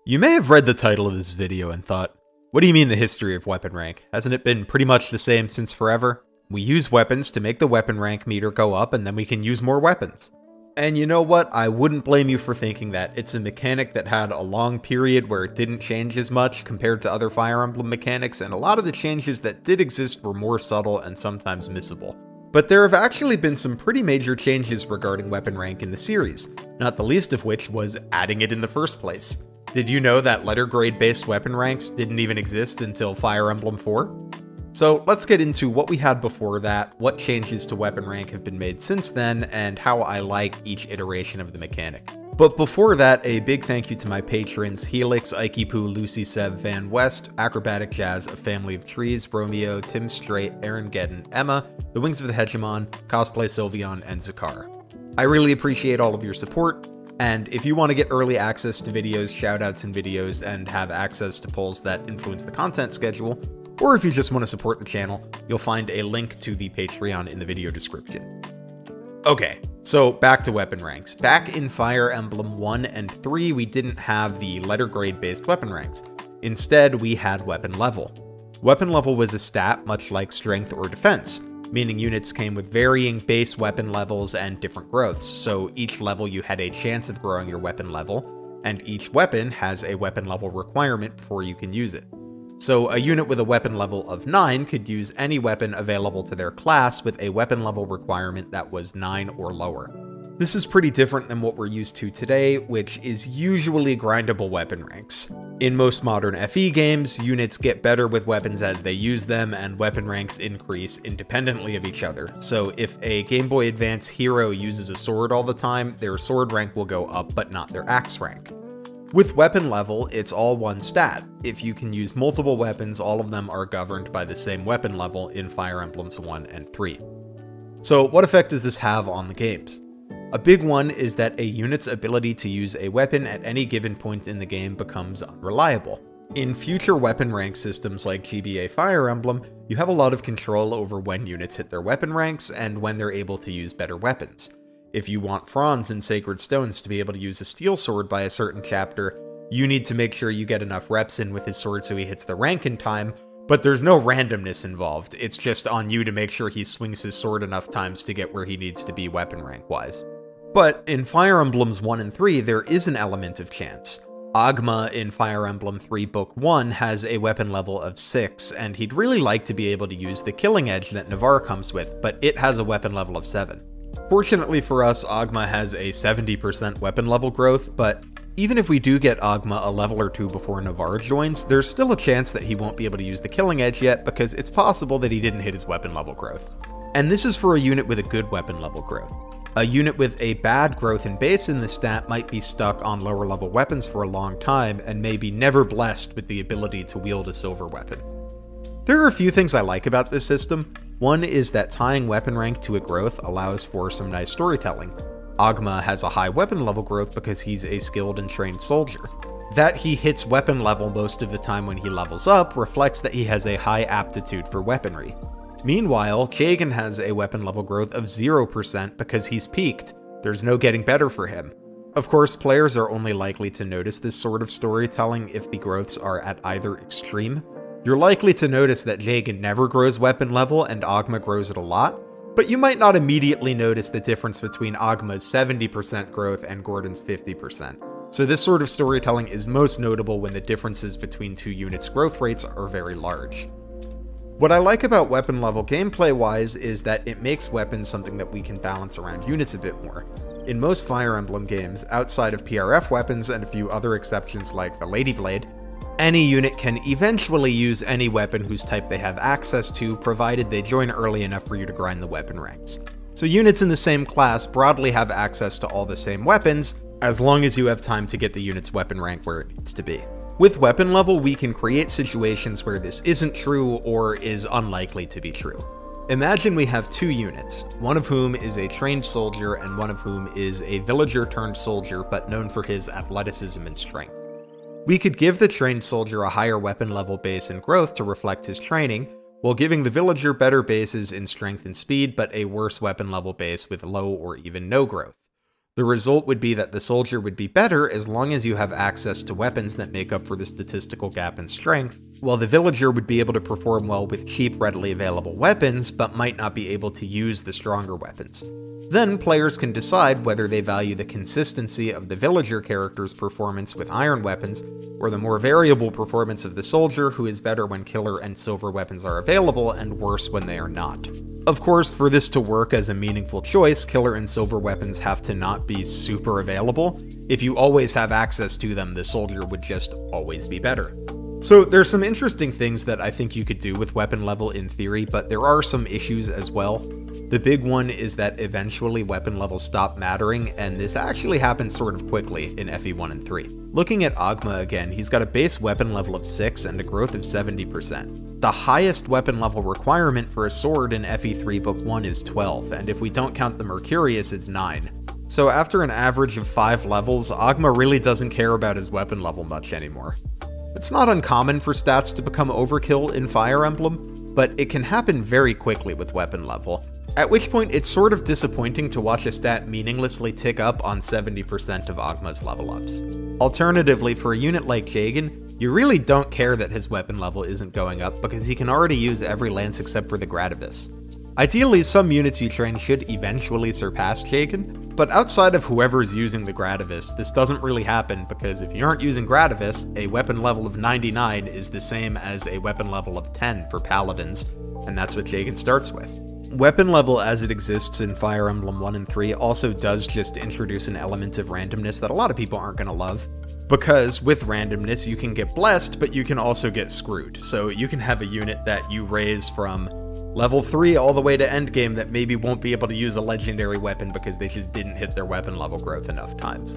You may have read the title of this video and thought, what do you mean the history of weapon rank? Hasn't it been pretty much the same since forever? We use weapons to make the weapon rank meter go up, and then we can use more weapons. And you know what? I wouldn't blame you for thinking that. It's a mechanic that had a long period where it didn't change as much compared to other Fire Emblem mechanics, and a lot of the changes that did exist were more subtle and sometimes missable. But there have actually been some pretty major changes regarding weapon rank in the series, not the least of which was adding it in the first place. Did you know that letter grade based weapon ranks didn't even exist until Fire Emblem 4? So let's get into what we had before that, what changes to weapon rank have been made since then, and how I like each iteration of the mechanic. But before that, a big thank you to my patrons Helix, Ikepoo, Lucy Sev, Van West, Acrobatic Jazz, A Family of Trees, Romeo, Tim Straight, Aaron Geddon, Emma, The Wings of the Hegemon, Cosplay Sylveon, and Zakar. I really appreciate all of your support. And if you want to get early access to videos, shoutouts in videos, and have access to polls that influence the content schedule, or if you just want to support the channel, you'll find a link to the Patreon in the video description. Okay, so back to weapon ranks. Back in Fire Emblem 1 and 3, we didn't have the letter grade based weapon ranks. Instead, we had weapon level. Weapon level was a stat much like strength or defense, meaning units came with varying base weapon levels and different growths, so each level you had a chance of growing your weapon level, and each weapon has a weapon level requirement before you can use it. So a unit with a weapon level of 9 could use any weapon available to their class with a weapon level requirement that was 9 or lower. This is pretty different than what we're used to today, which is usually grindable weapon ranks. In most modern FE games, units get better with weapons as they use them, and weapon ranks increase independently of each other. So if a Game Boy Advance hero uses a sword all the time, their sword rank will go up, but not their axe rank. With weapon level, it's all one stat. If you can use multiple weapons, all of them are governed by the same weapon level in Fire Emblems 1 and 3. So what effect does this have on the games? A big one is that a unit's ability to use a weapon at any given point in the game becomes unreliable. In future weapon rank systems like GBA Fire Emblem, you have a lot of control over when units hit their weapon ranks and when they're able to use better weapons. If you want Franz in Sacred Stones to be able to use a steel sword by a certain chapter, you need to make sure you get enough reps in with his sword so he hits the rank in time, but there's no randomness involved. It's just on you to make sure he swings his sword enough times to get where he needs to be weapon rank wise. But in Fire Emblems 1 and 3, there is an element of chance. Ogma in Fire Emblem 3 Book 1 has a weapon level of 6, and he'd really like to be able to use the Killing Edge that Navarre comes with, but it has a weapon level of 7. Fortunately for us, Ogma has a 70% weapon level growth, but even if we do get Ogma a level or 2 before Navarre joins, there's still a chance that he won't be able to use the Killing Edge yet because it's possible that he didn't hit his weapon level growth. And this is for a unit with a good weapon level growth. A unit with a bad growth in base in the stat might be stuck on lower level weapons for a long time and may be never blessed with the ability to wield a silver weapon. There are a few things I like about this system. One is that tying weapon rank to a growth allows for some nice storytelling. Ogma has a high weapon level growth because he's a skilled and trained soldier. That he hits weapon level most of the time when he levels up reflects that he has a high aptitude for weaponry. Meanwhile, Jagen has a weapon level growth of 0% because he's peaked. There's no getting better for him. Of course, players are only likely to notice this sort of storytelling if the growths are at either extreme. You're likely to notice that Jagen never grows weapon level and Ogma grows it a lot, but you might not immediately notice the difference between Ogma's 70% growth and Gordon's 50%. So this sort of storytelling is most notable when the differences between two units' growth rates are very large. What I like about weapon level gameplay-wise is that it makes weapons something that we can balance around units a bit more. In most Fire Emblem games, outside of PRF weapons and a few other exceptions like the Lady Blade, any unit can eventually use any weapon whose type they have access to, provided they join early enough for you to grind the weapon ranks. So units in the same class broadly have access to all the same weapons, as long as you have time to get the unit's weapon rank where it needs to be. With weapon level, we can create situations where this isn't true or is unlikely to be true. Imagine we have two units, one of whom is a trained soldier and one of whom is a villager turned soldier but known for his athleticism and strength. We could give the trained soldier a higher weapon level base and growth to reflect his training, while giving the villager better bases in strength and speed but a worse weapon level base with low or even no growth. The result would be that the soldier would be better as long as you have access to weapons that make up for the statistical gap in strength, while the villager would be able to perform well with cheap, readily available weapons, but might not be able to use the stronger weapons. Then, players can decide whether they value the consistency of the villager character's performance with iron weapons, or the more variable performance of the soldier, who is better when killer and silver weapons are available, and worse when they are not. Of course, for this to work as a meaningful choice, killer and silver weapons have to not be super available. If you always have access to them, the soldier would just always be better. So there's some interesting things that I think you could do with weapon level in theory, but there are some issues as well. The big one is that eventually weapon levels stop mattering, and this actually happens sort of quickly in FE1 and 3. Looking at Ogma again, he's got a base weapon level of 6 and a growth of 70%. The highest weapon level requirement for a sword in FE3 Book 1 is 12, and if we don't count the Mercurius, it's 9. So after an average of 5 levels, Ogma really doesn't care about his weapon level much anymore. It's not uncommon for stats to become overkill in Fire Emblem, but it can happen very quickly with weapon level, at which point it's sort of disappointing to watch a stat meaninglessly tick up on 70% of Ogma's level ups. Alternatively, for a unit like Jagen, you really don't care that his weapon level isn't going up because he can already use every lance except for the Gradavis. Ideally, some units you train should eventually surpass Jagen, but outside of whoever's using the Gradavis, this doesn't really happen because if you aren't using Gradavis, a weapon level of 99 is the same as a weapon level of 10 for Paladins, and that's what Jagen starts with. Weapon level as it exists in Fire Emblem 1 and 3 also does just introduce an element of randomness that a lot of people aren't going to love. Because with randomness you can get blessed, but you can also get screwed. So you can have a unit that you raise from level 3 all the way to endgame that maybe won't be able to use a legendary weapon because they just didn't hit their weapon level growth enough times.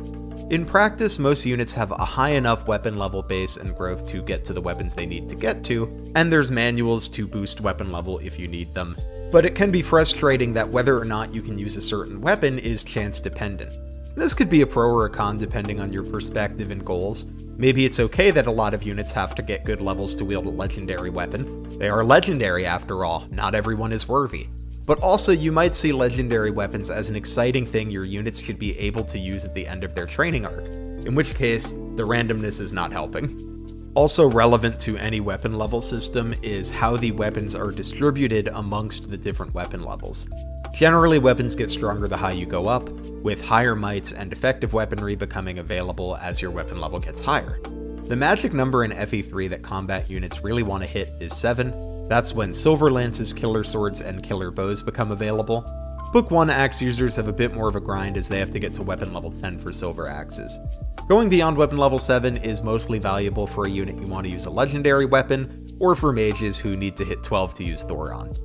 In practice, most units have a high enough weapon level base and growth to get to the weapons they need to get to, and there's manuals to boost weapon level if you need them. But it can be frustrating that whether or not you can use a certain weapon is chance dependent. This could be a pro or a con depending on your perspective and goals. Maybe it's okay that a lot of units have to get good levels to wield a legendary weapon. They are legendary after all, not everyone is worthy. But also you might see legendary weapons as an exciting thing your units should be able to use at the end of their training arc, in which case the randomness is not helping. Also relevant to any weapon level system is how the weapons are distributed amongst the different weapon levels. Generally, weapons get stronger the higher you go up, with higher mights and effective weaponry becoming available as your weapon level gets higher. The magic number in FE3 that combat units really want to hit is 7. That's when Silver Lances, Killer Swords, and Killer Bows become available. Book 1 axe users have a bit more of a grind as they have to get to weapon level 10 for silver axes. Going beyond weapon level 7 is mostly valuable for a unit you want to use a legendary weapon, or for mages who need to hit 12 to use Thoron.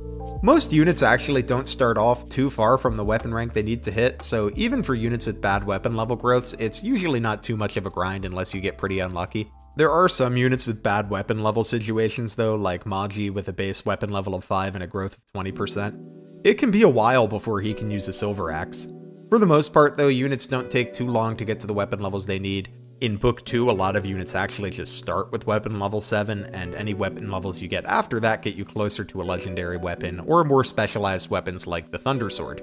Most units actually don't start off too far from the weapon rank they need to hit, so even for units with bad weapon level growths, it's usually not too much of a grind unless you get pretty unlucky. There are some units with bad weapon level situations though, like Magi with a base weapon level of 5 and a growth of 20%. It can be a while before he can use a silver axe. For the most part though, units don't take too long to get to the weapon levels they need. In Book 2, a lot of units actually just start with weapon level 7, and any weapon levels you get after that get you closer to a legendary weapon, or more specialized weapons like the Thunder Sword.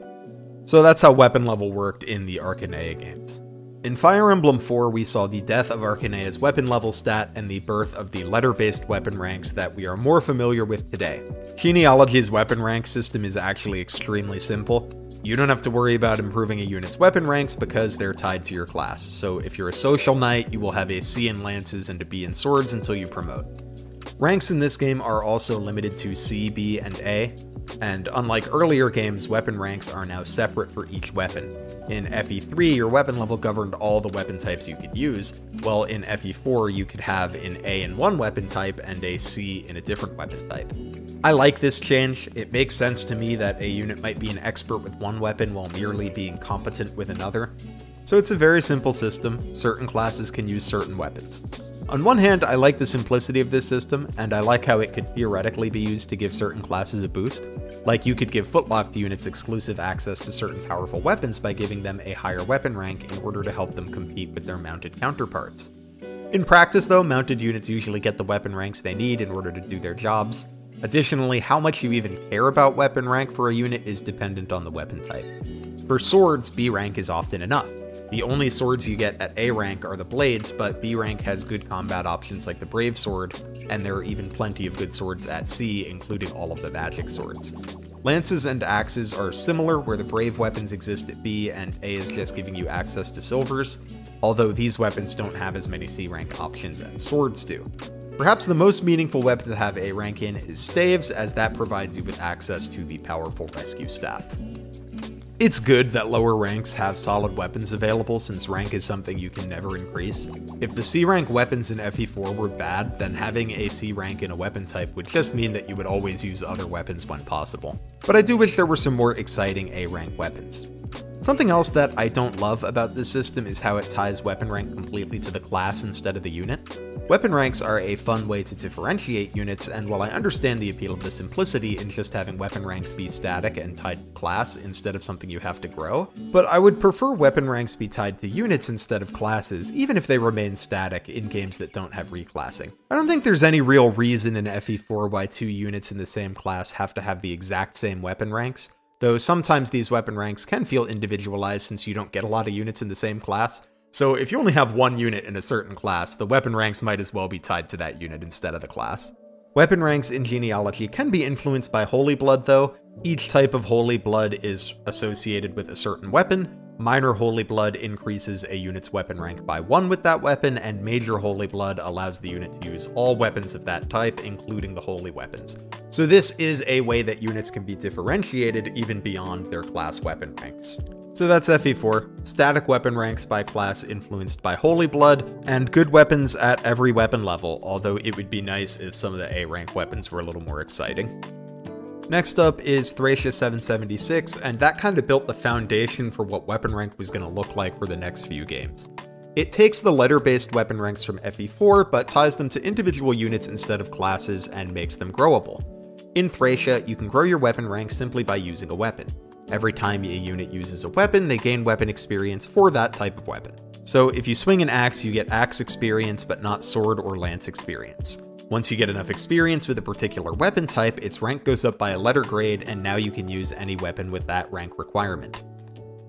So that's how weapon level worked in the Arcanea games. In Fire Emblem 4, we saw the death of Arcanea's weapon level stat and the birth of the letter-based weapon ranks that we are more familiar with today. Genealogy's weapon rank system is actually extremely simple. You don't have to worry about improving a unit's weapon ranks because they're tied to your class. So if you're a social knight, you will have a C in lances and a B in swords until you promote. Ranks in this game are also limited to C, B, and A, and unlike earlier games, weapon ranks are now separate for each weapon. In FE3, your weapon level governed all the weapon types you could use, while in FE4 you could have an A in one weapon type and a C in a different weapon type. I like this change. It makes sense to me that a unit might be an expert with one weapon while merely being competent with another. So it's a very simple system. Certain classes can use certain weapons. On one hand, I like the simplicity of this system, and I like how it could theoretically be used to give certain classes a boost. Like you could give footlocked units exclusive access to certain powerful weapons by giving them a higher weapon rank in order to help them compete with their mounted counterparts. In practice though, mounted units usually get the weapon ranks they need in order to do their jobs. Additionally, how much you even care about weapon rank for a unit is dependent on the weapon type. For swords, B rank is often enough. The only swords you get at A rank are the blades, but B rank has good combat options like the Brave Sword, and there are even plenty of good swords at C, including all of the magic swords. Lances and axes are similar, where the brave weapons exist at B and A is just giving you access to silvers, although these weapons don't have as many C rank options as swords do. Perhaps the most meaningful weapon to have A rank in is staves, as that provides you with access to the powerful rescue staff. It's good that lower ranks have solid weapons available, since rank is something you can never increase. If the C rank weapons in FE4 were bad, then having a C rank in a weapon type would just mean that you would always use other weapons when possible. But I do wish there were some more exciting A rank weapons. Something else that I don't love about this system is how it ties weapon rank completely to the class instead of the unit. Weapon ranks are a fun way to differentiate units, and while I understand the appeal of the simplicity in just having weapon ranks be static and tied to class instead of something you have to grow, but I would prefer weapon ranks be tied to units instead of classes, even if they remain static in games that don't have reclassing. I don't think there's any real reason in FE4 why two units in the same class have to have the exact same weapon ranks, though sometimes these weapon ranks can feel individualized since you don't get a lot of units in the same class. So if you only have one unit in a certain class, the weapon ranks might as well be tied to that unit instead of the class. Weapon ranks in Genealogy can be influenced by Holy Blood though. Each type of Holy Blood is associated with a certain weapon. Minor Holy Blood increases a unit's weapon rank by 1 with that weapon, and Major Holy Blood allows the unit to use all weapons of that type, including the holy weapons. So this is a way that units can be differentiated even beyond their class weapon ranks. So that's FE4, static weapon ranks by class influenced by Holy Blood, and good weapons at every weapon level, although it would be nice if some of the A rank weapons were a little more exciting. Next up is Thracia 776, and that kind of built the foundation for what weapon rank was going to look like for the next few games. It takes the letter-based weapon ranks from FE4, but ties them to individual units instead of classes and makes them growable. In Thracia, you can grow your weapon rank simply by using a weapon. Every time a unit uses a weapon, they gain weapon experience for that type of weapon. So if you swing an axe, you get axe experience, but not sword or lance experience. Once you get enough experience with a particular weapon type, its rank goes up by a letter grade, and now you can use any weapon with that rank requirement.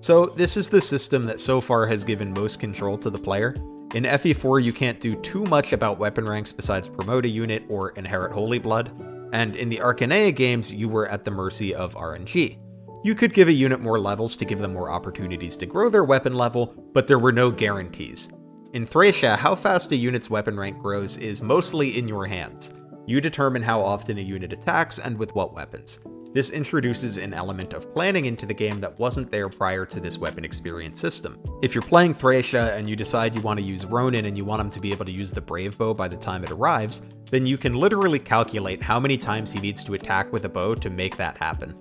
So this is the system that so far has given most control to the player. In FE4, you can't do too much about weapon ranks besides promote a unit or inherit Holy Blood, and in the Arcanea games, you were at the mercy of RNG. You could give a unit more levels to give them more opportunities to grow their weapon level, but there were no guarantees. In Thracia, how fast a unit's weapon rank grows is mostly in your hands. You determine how often a unit attacks and with what weapons. This introduces an element of planning into the game that wasn't there prior to this weapon experience system. If you're playing Thracia and you decide you want to use Ronin and you want him to be able to use the Brave Bow by the time it arrives, then you can literally calculate how many times he needs to attack with a bow to make that happen.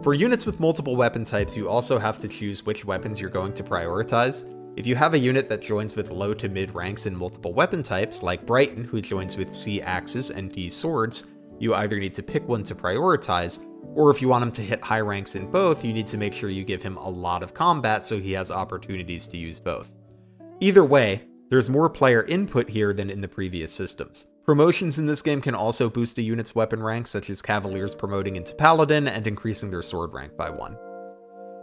For units with multiple weapon types, you also have to choose which weapons you're going to prioritize. If you have a unit that joins with low to mid ranks in multiple weapon types, like Brighton, who joins with C axes and D swords, you either need to pick one to prioritize, or if you want him to hit high ranks in both, you need to make sure you give him a lot of combat so he has opportunities to use both. Either way, there's more player input here than in the previous systems. Promotions in this game can also boost a unit's weapon rank, such as Cavaliers promoting into Paladin and increasing their sword rank by 1.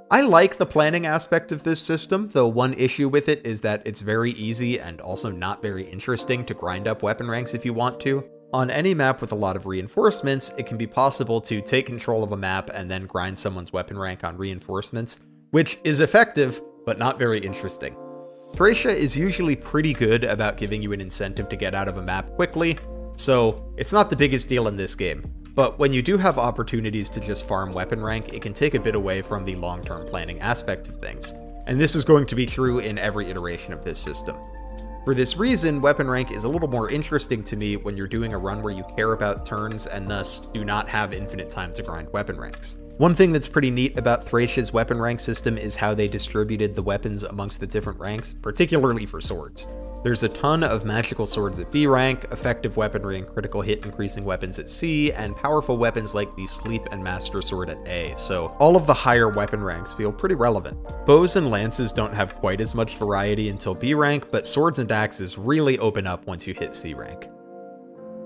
I like the planning aspect of this system, though one issue with it is that it's very easy and also not very interesting to grind up weapon ranks if you want to. On any map with a lot of reinforcements, it can be possible to take control of a map and then grind someone's weapon rank on reinforcements, which is effective, but not very interesting. Thracia is usually pretty good about giving you an incentive to get out of a map quickly, so it's not the biggest deal in this game. But when you do have opportunities to just farm weapon rank, it can take a bit away from the long-term planning aspect of things. And this is going to be true in every iteration of this system. For this reason, weapon rank is a little more interesting to me when you're doing a run where you care about turns and thus do not have infinite time to grind weapon ranks. One thing that's pretty neat about Thracia's weapon rank system is how they distributed the weapons amongst the different ranks, particularly for swords. There's a ton of magical swords at B rank, effective weaponry and critical hit increasing weapons at C, and powerful weapons like the Sleep and Master Sword at A, so all of the higher weapon ranks feel pretty relevant. Bows and lances don't have quite as much variety until B rank, but swords and axes really open up once you hit C rank.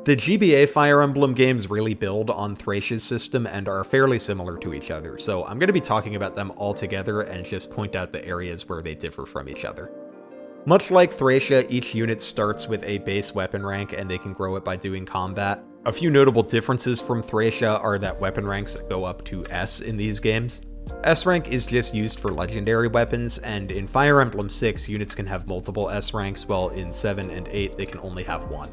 The GBA Fire Emblem games really build on Thracia's system and are fairly similar to each other, so I'm going to be talking about them all together and just point out the areas where they differ from each other. Much like Thracia, each unit starts with a base weapon rank and they can grow it by doing combat. A few notable differences from Thracia are that weapon ranks go up to S in these games. S rank is just used for legendary weapons, and in Fire Emblem 6, units can have multiple S ranks, while in 7 and 8 they can only have one.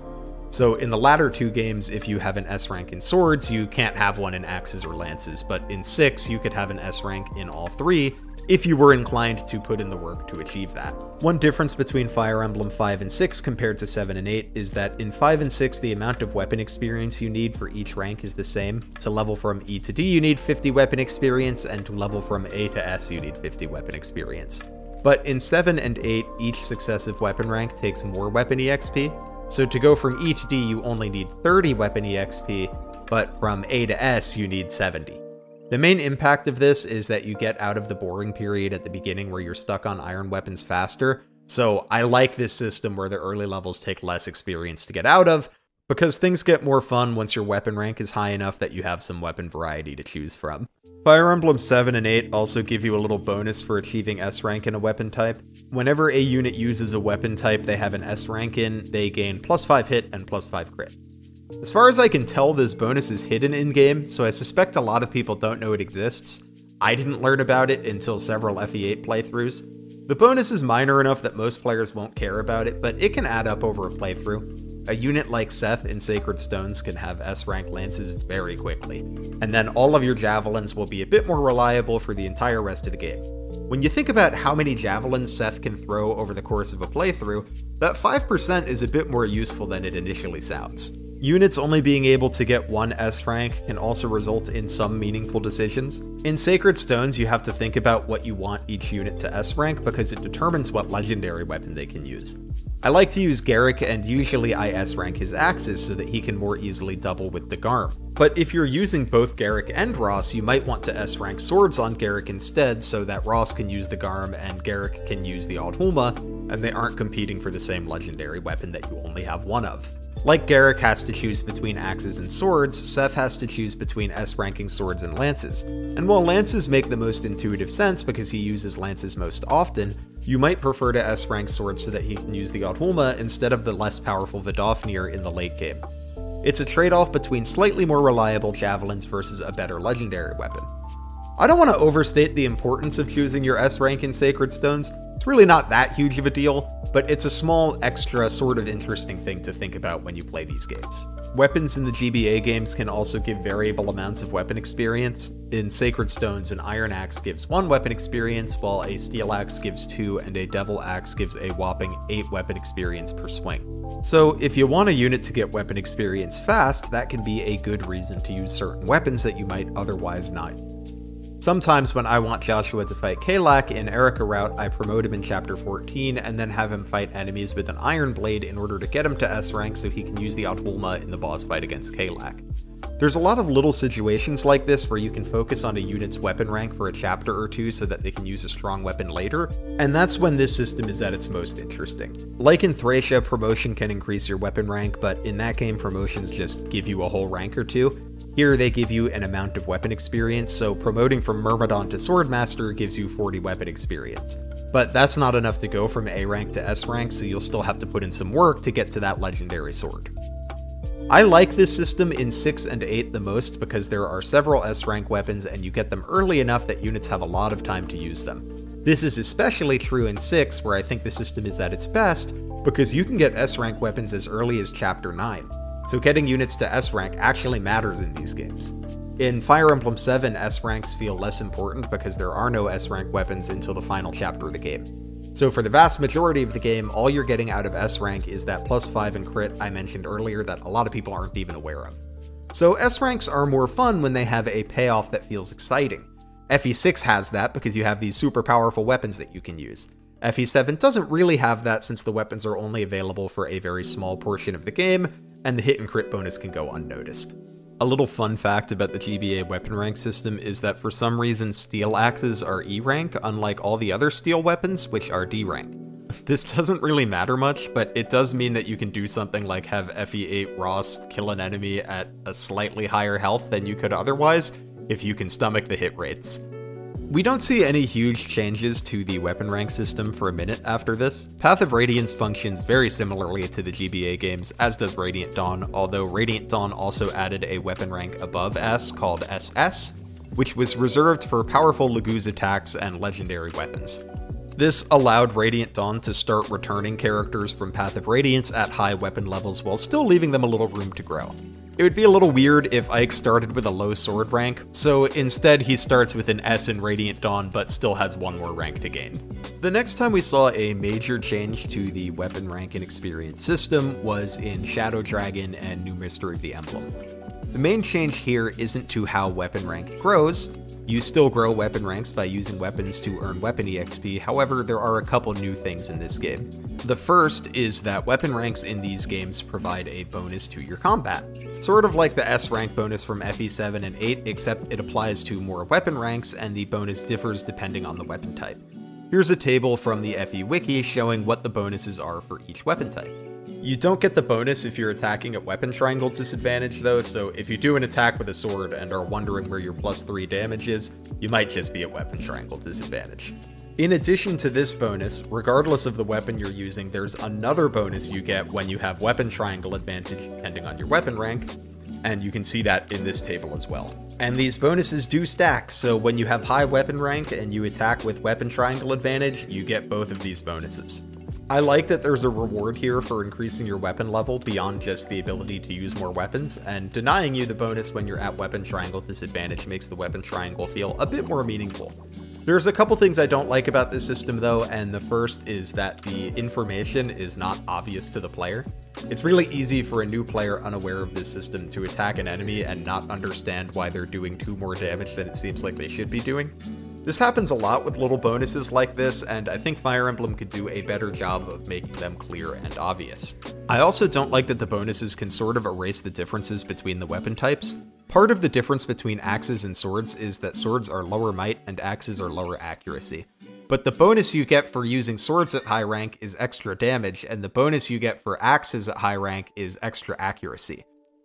So in the latter two games, if you have an S rank in swords, you can't have one in axes or lances, but in 6, you could have an S rank in all three, if you were inclined to put in the work to achieve that. One difference between Fire Emblem 5 and 6 compared to 7 and 8 is that in 5 and 6, the amount of weapon experience you need for each rank is the same. To level from E to D, you need 50 weapon experience, and to level from A to S, you need 50 weapon experience. But in 7 and 8, each successive weapon rank takes more weapon EXP, so to go from E to D, you only need 30 weapon EXP, but from A to S, you need 70. The main impact of this is that you get out of the boring period at the beginning where you're stuck on iron weapons faster, so I like this system where the early levels take less experience to get out of, because things get more fun once your weapon rank is high enough that you have some weapon variety to choose from. Fire Emblem 7 and 8 also give you a little bonus for achieving S rank in a weapon type. Whenever a unit uses a weapon type they have an S rank in, they gain +5 hit and +5 crit. As far as I can tell, this bonus is hidden in-game, so I suspect a lot of people don't know it exists. I didn't learn about it until several FE8 playthroughs. The bonus is minor enough that most players won't care about it, but it can add up over a playthrough. A unit like Seth in Sacred Stones can have S-rank lances very quickly, and then all of your javelins will be a bit more reliable for the entire rest of the game. When you think about how many javelins Seth can throw over the course of a playthrough, that 5% is a bit more useful than it initially sounds. Units only being able to get one S rank can also result in some meaningful decisions. In Sacred Stones, you have to think about what you want each unit to S rank because it determines what legendary weapon they can use. I like to use Garrick, and usually I S rank his axes so that he can more easily double with the Garm. But if you're using both Garrick and Ross, you might want to S rank swords on Garrick instead so that Ross can use the Garm and Garrick can use the Aldhulma, and they aren't competing for the same legendary weapon that you only have one of. Like Garrick has to choose between axes and swords, Seth has to choose between S-ranking swords and lances. And while lances make the most intuitive sense because he uses lances most often, you might prefer to S-rank swords so that he can use the Aldhulma instead of the less powerful Vidofnir in the late game. It's a trade-off between slightly more reliable javelins versus a better legendary weapon. I don't want to overstate the importance of choosing your S rank in Sacred Stones. It's really not that huge of a deal, but it's a small, extra, sort of interesting thing to think about when you play these games. Weapons in the GBA games can also give variable amounts of weapon experience. In Sacred Stones, an Iron Axe gives 1 weapon experience, while a Steel Axe gives 2, and a Devil Axe gives a whopping 8 weapon experience per swing. So if you want a unit to get weapon experience fast, that can be a good reason to use certain weapons that you might otherwise not use. Sometimes when I want Joshua to fight Kalak in Erica route, I promote him in Chapter 14 and then have him fight enemies with an Iron Blade in order to get him to S rank so he can use the Aldhulma in the boss fight against Kalak. There's a lot of little situations like this where you can focus on a unit's weapon rank for a chapter or two so that they can use a strong weapon later, and that's when this system is at its most interesting. Like in Thracia, promotion can increase your weapon rank, but in that game promotions just give you a whole rank or two. Here they give you an amount of weapon experience, so promoting from Myrmidon to Swordmaster gives you 40 weapon experience. But that's not enough to go from A rank to S rank, so you'll still have to put in some work to get to that legendary sword. I like this system in 6 and 8 the most because there are several S-rank weapons and you get them early enough that units have a lot of time to use them. This is especially true in 6, where I think the system is at its best, because you can get S-rank weapons as early as Chapter 9, so getting units to S-rank actually matters in these games. In Fire Emblem 7, S-ranks feel less important because there are no S-rank weapons until the final chapter of the game. So for the vast majority of the game, all you're getting out of S-rank is that +5 in crit I mentioned earlier that a lot of people aren't even aware of. So S-ranks are more fun when they have a payoff that feels exciting. FE6 has that because you have these super powerful weapons that you can use. FE7 doesn't really have that since the weapons are only available for a very small portion of the game, and the hit and crit bonus can go unnoticed. A little fun fact about the GBA weapon rank system is that for some reason steel axes are E rank, unlike all the other steel weapons, which are D rank. This doesn't really matter much, but it does mean that you can do something like have FE8 Rost kill an enemy at a slightly higher health than you could otherwise, if you can stomach the hit rates. We don't see any huge changes to the weapon rank system for a minute after this. Path of Radiance functions very similarly to the GBA games, as does Radiant Dawn, although Radiant Dawn also added a weapon rank above S called SS, which was reserved for powerful Laguz attacks and legendary weapons. This allowed Radiant Dawn to start returning characters from Path of Radiance at high weapon levels while still leaving them a little room to grow. It would be a little weird if Ike started with a low sword rank, so instead he starts with an S in Radiant Dawn but still has one more rank to gain. The next time we saw a major change to the weapon rank and experience system was in Shadow Dragon and New Mystery of the Emblem. The main change here isn't to how weapon rank grows. You still grow weapon ranks by using weapons to earn weapon EXP, however, there are a couple new things in this game. The first is that weapon ranks in these games provide a bonus to your combat. Sort of like the S rank bonus from FE7 and 8, except it applies to more weapon ranks and the bonus differs depending on the weapon type. Here's a table from the FE wiki showing what the bonuses are for each weapon type. You don't get the bonus if you're attacking at weapon triangle disadvantage though, so if you do an attack with a sword and are wondering where your +3 damage is, you might just be at weapon triangle disadvantage. In addition to this bonus, regardless of the weapon you're using, there's another bonus you get when you have weapon triangle advantage depending on your weapon rank, and you can see that in this table as well. And these bonuses do stack, so when you have high weapon rank and you attack with weapon triangle advantage, you get both of these bonuses. I like that there's a reward here for increasing your weapon level beyond just the ability to use more weapons, and denying you the bonus when you're at weapon triangle disadvantage makes the weapon triangle feel a bit more meaningful. There's a couple things I don't like about this system though, and the first is that the information is not obvious to the player. It's really easy for a new player unaware of this system to attack an enemy and not understand why they're doing 2 more damage than it seems like they should be doing. This happens a lot with little bonuses like this, and I think Fire Emblem could do a better job of making them clear and obvious. I also don't like that the bonuses can sort of erase the differences between the weapon types. Part of the difference between axes and swords is that swords are lower might and axes are lower accuracy. But the bonus you get for using swords at high rank is extra damage, and the bonus you get for axes at high rank is extra accuracy.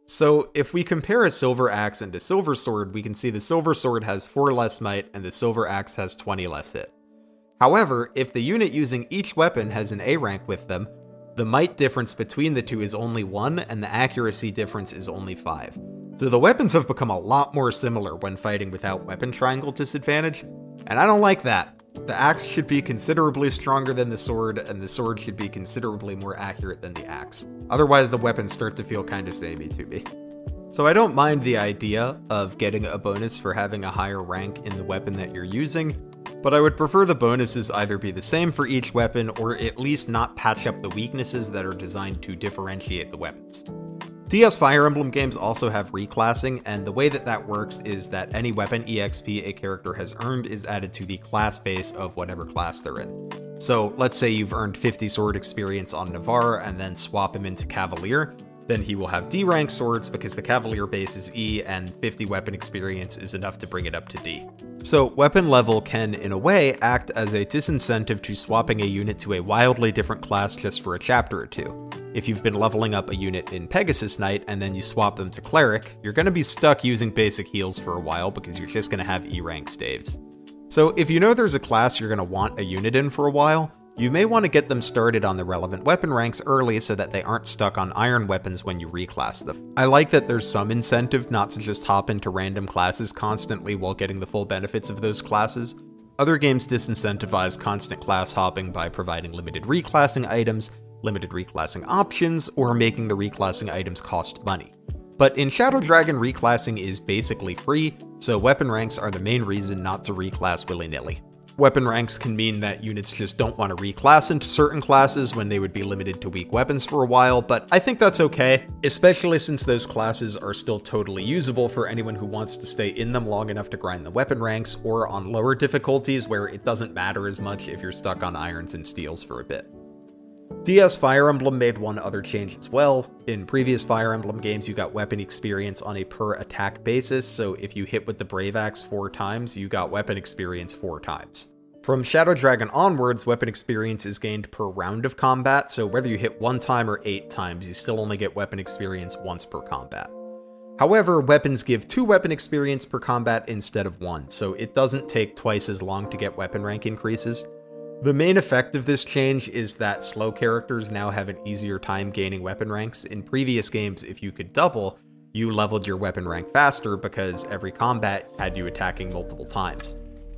So if we compare a silver axe and a silver sword, we can see the silver sword has 4 less might and the silver axe has 20 less hit. However, if the unit using each weapon has an A rank with them, the might difference between the two is only 1 and the accuracy difference is only 5. So the weapons have become a lot more similar when fighting without weapon triangle disadvantage, and I don't like that. The axe should be considerably stronger than the sword, and the sword should be considerably more accurate than the axe. Otherwise, the weapons start to feel kinda samey to me. So I don't mind the idea of getting a bonus for having a higher rank in the weapon that you're using, but I would prefer the bonuses either be the same for each weapon, or at least not patch up the weaknesses that are designed to differentiate the weapons. DS Fire Emblem games also have reclassing, and the way that that works is that any weapon EXP a character has earned is added to the class base of whatever class they're in. So let's say you've earned 50 sword experience on Navarre and then swap him into Cavalier, then he will have D rank swords because the Cavalier base is E and 50 weapon experience is enough to bring it up to D. So weapon level can, in a way, act as a disincentive to swapping a unit to a wildly different class just for a chapter or two. If you've been leveling up a unit in Pegasus Knight and then you swap them to Cleric, you're going to be stuck using basic heals for a while because you're just going to have E rank staves. So if you know there's a class you're going to want a unit in for a while, you may want to get them started on the relevant weapon ranks early so that they aren't stuck on iron weapons when you reclass them. I like that there's some incentive not to just hop into random classes constantly while getting the full benefits of those classes. Other games disincentivize constant class hopping by providing limited reclassing items, limited reclassing options, or making the reclassing items cost money. But in Shadow Dragon, reclassing is basically free, so weapon ranks are the main reason not to reclass willy-nilly. Weapon ranks can mean that units just don't want to reclass into certain classes when they would be limited to weak weapons for a while, but I think that's okay, especially since those classes are still totally usable for anyone who wants to stay in them long enough to grind the weapon ranks, or on lower difficulties where it doesn't matter as much if you're stuck on irons and steels for a bit. DS Fire Emblem made one other change as well. In previous Fire Emblem games, you got weapon experience on a per attack basis, so if you hit with the Brave Axe 4 times, you got weapon experience 4 times. From Shadow Dragon onwards, weapon experience is gained per round of combat, so whether you hit 1 time or 8 times, you still only get weapon experience once per combat. However, weapons give 2 weapon experience per combat instead of 1, so it doesn't take twice as long to get weapon rank increases. The main effect of this change is that slow characters now have an easier time gaining weapon ranks. In previous games, if you could double, you leveled your weapon rank faster because every combat had you attacking multiple times.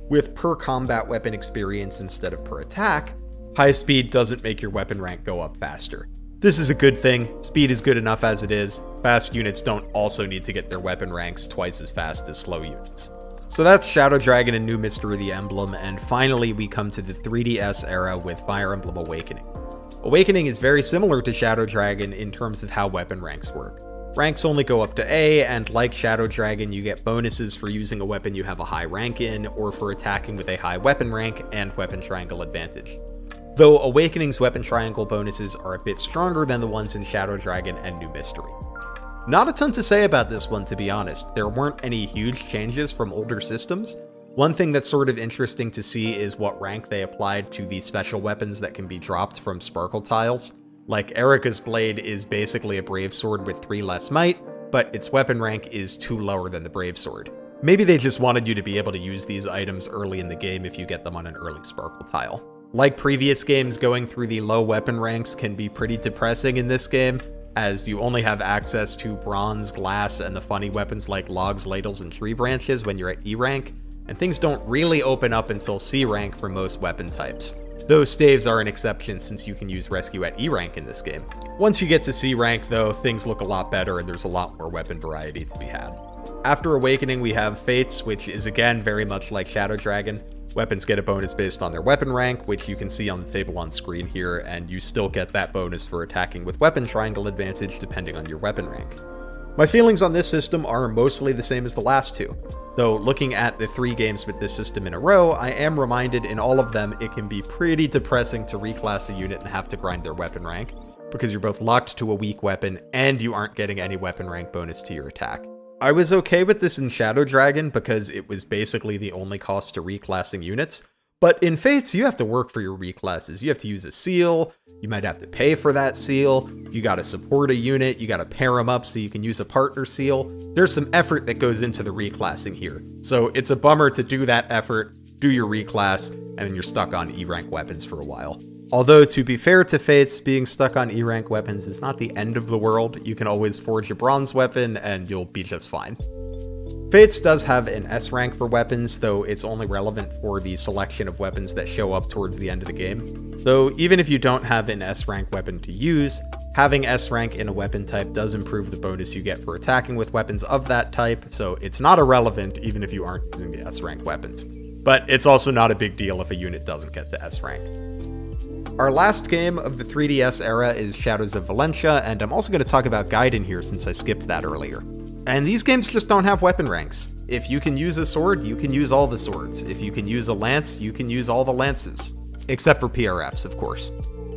With per combat weapon experience instead of per attack, high speed doesn't make your weapon rank go up faster. This is a good thing. Speed is good enough as it is. Fast units don't also need to get their weapon ranks twice as fast as slow units. So that's Shadow Dragon and New Mystery the Emblem, and finally we come to the 3DS era with Fire Emblem Awakening. Awakening is very similar to Shadow Dragon in terms of how weapon ranks work. Ranks only go up to A, and like Shadow Dragon, you get bonuses for using a weapon you have a high rank in, or for attacking with a high weapon rank and weapon triangle advantage. Though Awakening's weapon triangle bonuses are a bit stronger than the ones in Shadow Dragon and New Mystery. Not a ton to say about this one, to be honest. There weren't any huge changes from older systems. One thing that's sort of interesting to see is what rank they applied to the special weapons that can be dropped from sparkle tiles. Like, Erika's blade is basically a brave sword with 3 less might, but its weapon rank is 2 lower than the brave sword. Maybe they just wanted you to be able to use these items early in the game if you get them on an early sparkle tile. Like previous games, going through the low weapon ranks can be pretty depressing in this game, as you only have access to bronze, glass, and the funny weapons like logs, ladles, and tree branches when you're at E rank, and things don't really open up until C rank for most weapon types. Though staves are an exception since you can use rescue at E rank in this game. Once you get to C rank though, things look a lot better and there's a lot more weapon variety to be had. After Awakening we have Fates, which is again very much like Shadow Dragon. Weapons get a bonus based on their weapon rank, which you can see on the table on screen here, and you still get that bonus for attacking with weapon triangle advantage depending on your weapon rank. My feelings on this system are mostly the same as the last two, though looking at the 3 games with this system in a row, I am reminded in all of them it can be pretty depressing to reclass a unit and have to grind their weapon rank, because you're both locked to a weak weapon and you aren't getting any weapon rank bonus to your attack. I was okay with this in Shadow Dragon because it was basically the only cost to reclassing units, but in Fates you have to work for your reclasses. You have to use a seal, you might have to pay for that seal, you gotta support a unit, you gotta pair them up so you can use a partner seal. There's some effort that goes into the reclassing here, so it's a bummer to do that effort, do your reclass, and then you're stuck on E rank weapons for a while. Although, to be fair to Fates, being stuck on E rank weapons is not the end of the world. You can always forge a bronze weapon and you'll be just fine. Fates does have an S rank for weapons, though it's only relevant for the selection of weapons that show up towards the end of the game. Though, even if you don't have an S rank weapon to use, having S rank in a weapon type does improve the bonus you get for attacking with weapons of that type, so it's not irrelevant even if you aren't using the S rank weapons. But it's also not a big deal if a unit doesn't get the S rank. Our last game of the 3DS era is Shadows of Valentia, and I'm also going to talk about Gaiden here since I skipped that earlier. And these games just don't have weapon ranks. If you can use a sword, you can use all the swords. If you can use a lance, you can use all the lances. Except for PRFs, of course.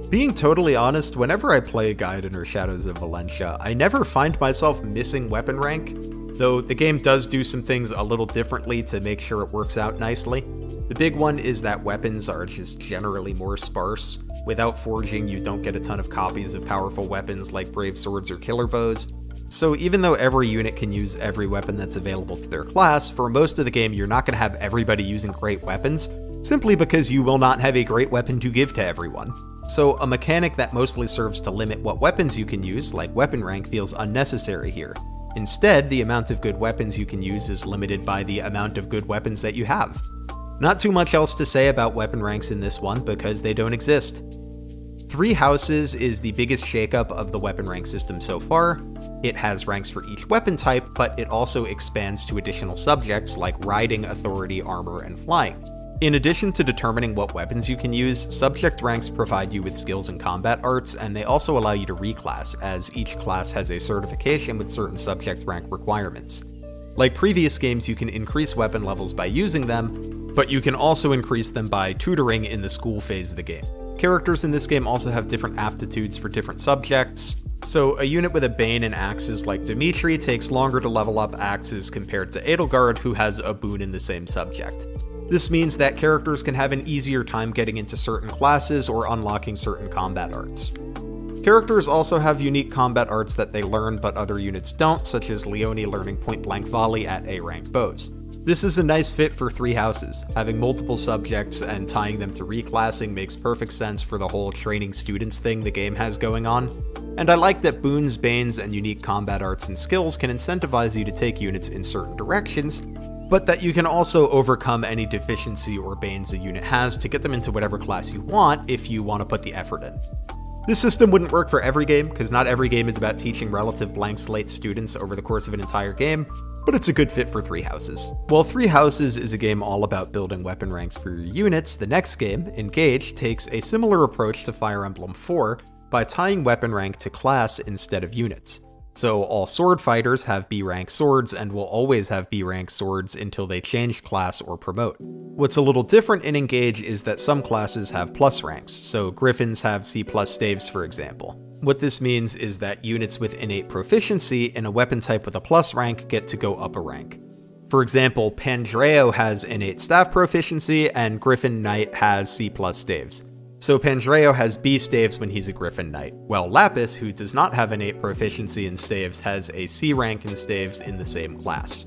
Being totally honest, whenever I play Gaiden or Shadows of Valentia, I never find myself missing weapon rank, though the game does do some things a little differently to make sure it works out nicely. The big one is that weapons are just generally more sparse. Without forging, you don't get a ton of copies of powerful weapons like brave swords or killer bows. So even though every unit can use every weapon that's available to their class, for most of the game you're not going to have everybody using great weapons, simply because you will not have a great weapon to give to everyone. So a mechanic that mostly serves to limit what weapons you can use, like weapon rank, feels unnecessary here. Instead, the amount of good weapons you can use is limited by the amount of good weapons that you have. Not too much else to say about weapon ranks in this one because they don't exist. 3 Houses is the biggest shakeup of the weapon rank system so far. It has ranks for each weapon type, but it also expands to additional subjects like riding, authority, armor, and flying. In addition to determining what weapons you can use, subject ranks provide you with skills and combat arts, and they also allow you to reclass, as each class has a certification with certain subject rank requirements. Like previous games, you can increase weapon levels by using them, but you can also increase them by tutoring in the school phase of the game. Characters in this game also have different aptitudes for different subjects, so a unit with a Bane and axes like Dimitri takes longer to level up axes compared to Edelgard, who has a boon in the same subject. This means that characters can have an easier time getting into certain classes or unlocking certain combat arts. Characters also have unique combat arts that they learn but other units don't, such as Leone learning point-blank volley at A-rank bows. This is a nice fit for 3 houses. Having multiple subjects and tying them to reclassing makes perfect sense for the whole training students thing the game has going on. And I like that boons, banes, and unique combat arts and skills can incentivize you to take units in certain directions, but that you can also overcome any deficiency or banes a unit has to get them into whatever class you want if you want to put the effort in. This system wouldn't work for every game, because not every game is about teaching relative blank slate students over the course of an entire game, but it's a good fit for 3 houses. While 3 houses is a game all about building weapon ranks for your units, the next game, Engage, takes a similar approach to Fire Emblem 4 by tying weapon rank to class instead of units. So all sword fighters have B-rank swords and will always have B-rank swords until they change class or promote. What's a little different in Engage is that some classes have plus ranks, so Griffins have C+ staves for example. What this means is that units with innate proficiency in a weapon type with a plus rank get to go up a rank. For example, Pandreo has innate staff proficiency and Griffin Knight has C+ staves. So Pandreo has B staves when he's a Griffin Knight, while Lapis, who does not have innate proficiency in staves, has a C rank in staves in the same class.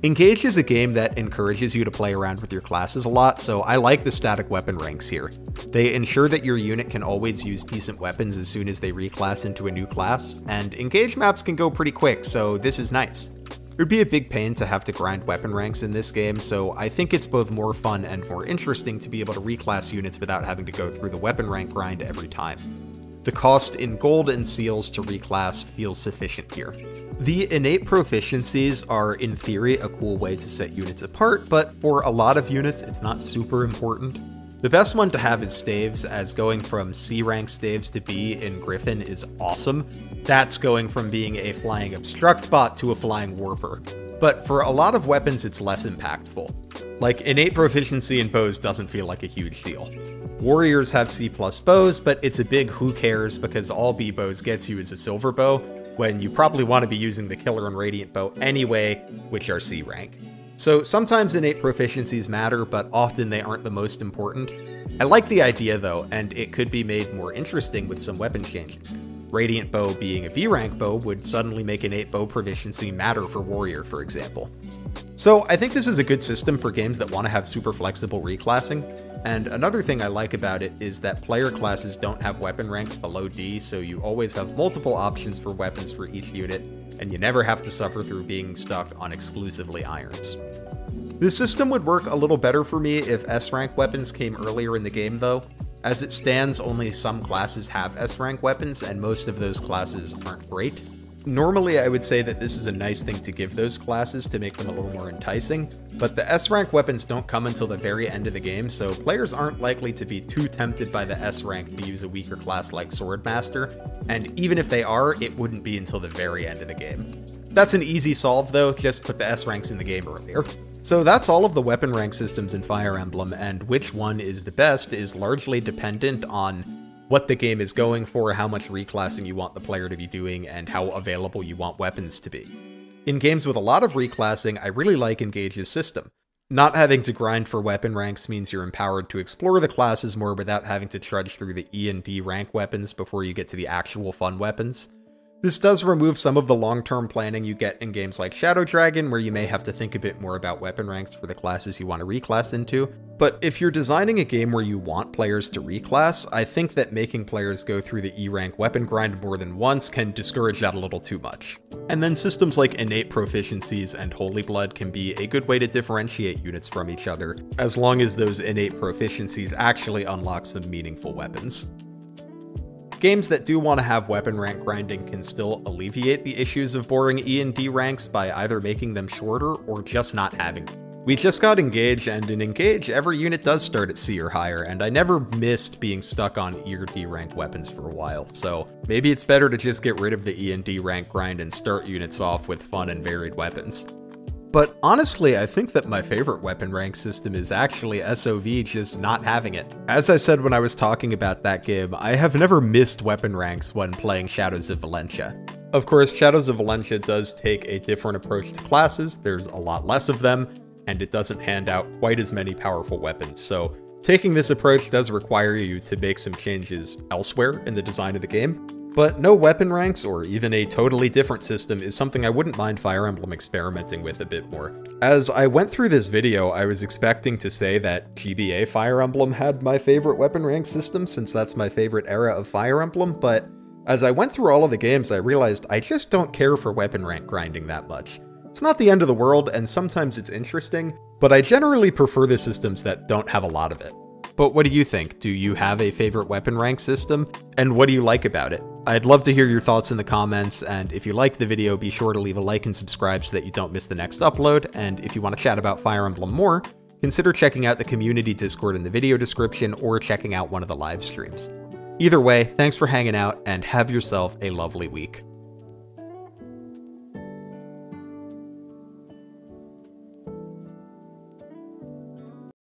Engage is a game that encourages you to play around with your classes a lot, so I like the static weapon ranks here. They ensure that your unit can always use decent weapons as soon as they reclass into a new class, and Engage maps can go pretty quick, so this is nice. It would be a big pain to have to grind weapon ranks in this game, so I think it's both more fun and more interesting to be able to reclass units without having to go through the weapon rank grind every time. The cost in gold and seals to reclass feels sufficient here. The innate proficiencies are, in theory, a cool way to set units apart, but for a lot of units, it's not super important. The best one to have is staves, as going from C rank staves to B in Griffin is awesome. That's going from being a flying obstruct bot to a flying warper. But for a lot of weapons, it's less impactful. Like, innate proficiency in bows doesn't feel like a huge deal. Warriors have C+ bows, but it's a big who cares because all B bows gets you is a silver bow, when you probably want to be using the killer and radiant bow anyway, which are C rank. So sometimes innate proficiencies matter, but often they aren't the most important. I like the idea though, and it could be made more interesting with some weapon changes. Radiant bow being a B-rank bow would suddenly make innate bow proficiency matter for warrior, for example. So I think this is a good system for games that want to have super flexible reclassing, and another thing I like about it is that player classes don't have weapon ranks below D, so you always have multiple options for weapons for each unit, and you never have to suffer through being stuck on exclusively irons. This system would work a little better for me if S-rank weapons came earlier in the game though. As it stands, only some classes have S-rank weapons, and most of those classes aren't great. Normally, I would say that this is a nice thing to give those classes to make them a little more enticing, but the S-rank weapons don't come until the very end of the game, so players aren't likely to be too tempted by the S-rank to use a weaker class like Swordmaster, and even if they are, it wouldn't be until the very end of the game. That's an easy solve though, just put the S-ranks in the game earlier. So that's all of the weapon rank systems in Fire Emblem, and which one is the best is largely dependent on what the game is going for, how much reclassing you want the player to be doing, and how available you want weapons to be. In games with a lot of reclassing, I really like Engage's system. Not having to grind for weapon ranks means you're empowered to explore the classes more without having to trudge through the E and D rank weapons before you get to the actual fun weapons. This does remove some of the long-term planning you get in games like Shadow Dragon, where you may have to think a bit more about weapon ranks for the classes you want to reclass into. But if you're designing a game where you want players to reclass, I think that making players go through the E-rank weapon grind more than once can discourage that a little too much. And then systems like innate proficiencies and Holy Blood can be a good way to differentiate units from each other, as long as those innate proficiencies actually unlock some meaningful weapons. Games that do want to have weapon rank grinding can still alleviate the issues of boring E and D ranks by either making them shorter or just not having them. We just got Engage, and in Engage, every unit does start at C or higher, and I never missed being stuck on E or D rank weapons for a while, so maybe it's better to just get rid of the E and D rank grind and start units off with fun and varied weapons. But honestly, I think that my favorite weapon rank system is actually SoV just not having it. As I said when I was talking about that game, I have never missed weapon ranks when playing Shadows of Valentia. Of course, Shadows of Valentia does take a different approach to classes, there's a lot less of them, and it doesn't hand out quite as many powerful weapons, so taking this approach does require you to make some changes elsewhere in the design of the game. But no weapon ranks, or even a totally different system, is something I wouldn't mind Fire Emblem experimenting with a bit more. As I went through this video, I was expecting to say that GBA Fire Emblem had my favorite weapon rank system, since that's my favorite era of Fire Emblem, but as I went through all of the games, I realized I just don't care for weapon rank grinding that much. It's not the end of the world, and sometimes it's interesting, but I generally prefer the systems that don't have a lot of it. But what do you think? Do you have a favorite weapon rank system? And what do you like about it? I'd love to hear your thoughts in the comments, and if you liked the video, be sure to leave a like and subscribe so that you don't miss the next upload, and if you want to chat about Fire Emblem more, consider checking out the community Discord in the video description or checking out one of the live streams. Either way, thanks for hanging out, and have yourself a lovely week.